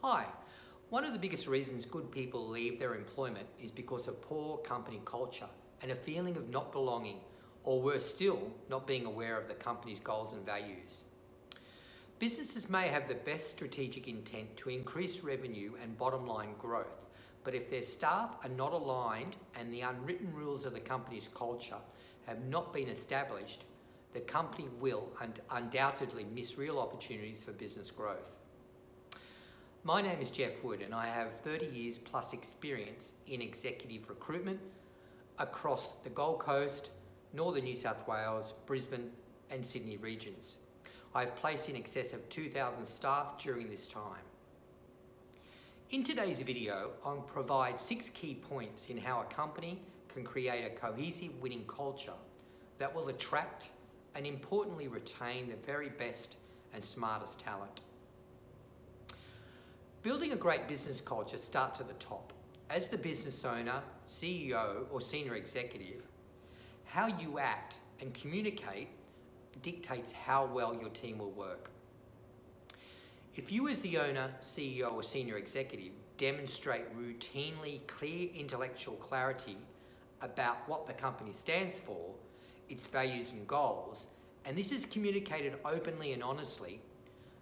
Hi. One of the biggest reasons good people leave their employment is because of poor company culture and a feeling of not belonging, or worse still, not being aware of the company's goals and values. Businesses may have the best strategic intent to increase revenue and bottom line growth, but if their staff are not aligned and the unwritten rules of the company's culture have not been established, the company will undoubtedly miss real opportunities for business growth. My name is Jeff Wood and I have 30 years plus experience in executive recruitment across the Gold Coast, Northern New South Wales, Brisbane and Sydney regions. I've placed in excess of 2,000 staff during this time. In today's video, I'll provide 6 key points in how a company can create a cohesive winning culture that will attract and importantly retain the very best and smartest talent. Building a great business culture starts at the top. As the business owner, CEO or senior executive, how you act and communicate dictates how well your team will work. If you as the owner, CEO or senior executive demonstrate routinely clear intellectual clarity about what the company stands for, its values and goals, and this is communicated openly and honestly,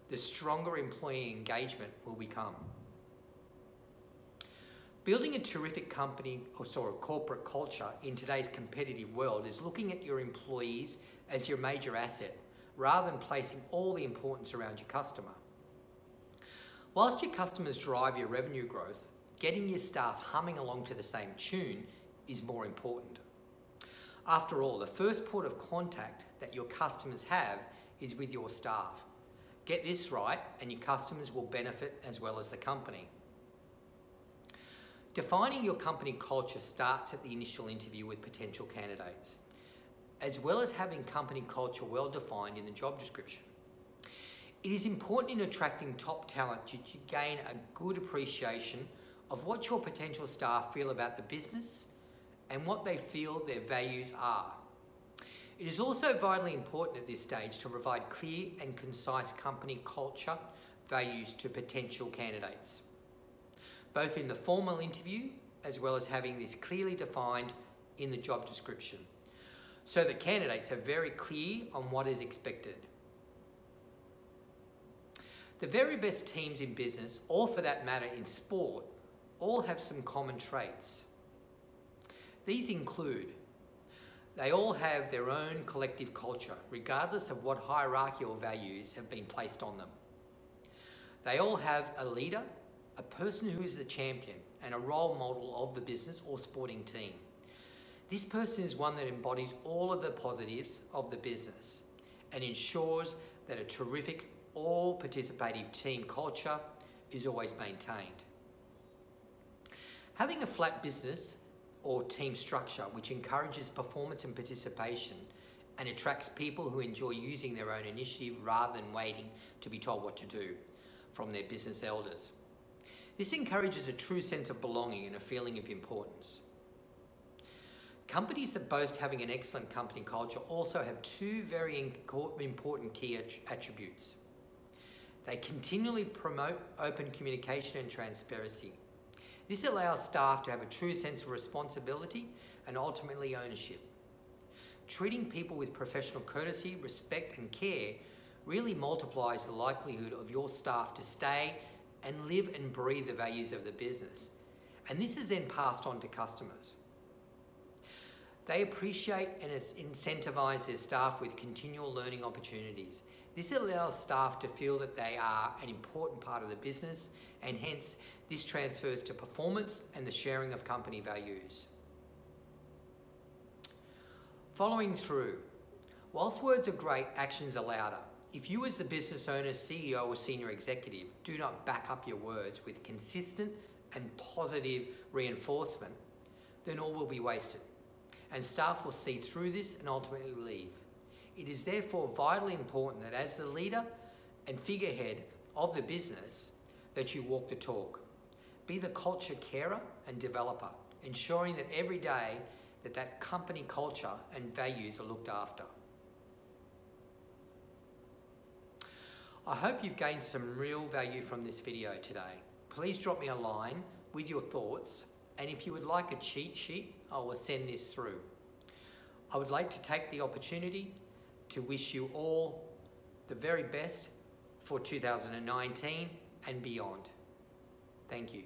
the stronger employee engagement will become. Building a terrific company or corporate culture in today's competitive world is looking at your employees as your major asset, rather than placing all the importance around your customer. Whilst your customers drive your revenue growth, getting your staff humming along to the same tune is more important. After all, the first port of contact that your customers have is with your staff. Get this right and your customers will benefit as well as the company. Defining your company culture starts at the initial interview with potential candidates, as well as having company culture well defined in the job description. It is important in attracting top talent that you gain a good appreciation of what your potential staff feel about the business and what they feel their values are. It is also vitally important at this stage to provide clear and concise company culture values to potential candidates, both in the formal interview as well as having this clearly defined in the job description, so that candidates are very clear on what is expected. The very best teams in business, or for that matter in sport, all have some common traits. These include: they all have their own collective culture, regardless of what hierarchical values have been placed on them. They all have a leader, a person who is the champion, and a role model of the business or sporting team. This person is one that embodies all of the positives of the business and ensures that a terrific, all-participative team culture is always maintained. Having a flat business or team structure which encourages performance and participation and attracts people who enjoy using their own initiative rather than waiting to be told what to do from their business elders. This encourages a true sense of belonging and a feeling of importance. Companies that boast having an excellent company culture also have 2 very important key attributes. They continually promote open communication and transparency. This allows staff to have a true sense of responsibility and ultimately ownership. Treating people with professional courtesy, respect and care really multiplies the likelihood of your staff to stay and live and breathe the values of the business. And this is then passed on to customers. They appreciate and incentivize their staff with continual learning opportunities. This allows staff to feel that they are an important part of the business, and hence this transfers to performance and the sharing of company values. Following through. Whilst words are great, actions are louder. If you as the business owner, CEO or senior executive do not back up your words with consistent and positive reinforcement, then all will be wasted, and staff will see through this and ultimately leave. It is therefore vitally important that as the leader and figurehead of the business, that you walk the talk. Be the culture carer and developer, ensuring that every day that company culture and values are looked after. I hope you've gained some real value from this video today. please drop me a line with your thoughts, and if you would like a cheat sheet, I will send this through. I would like to take the opportunity to wish you all the very best for 2019 and beyond. Thank you.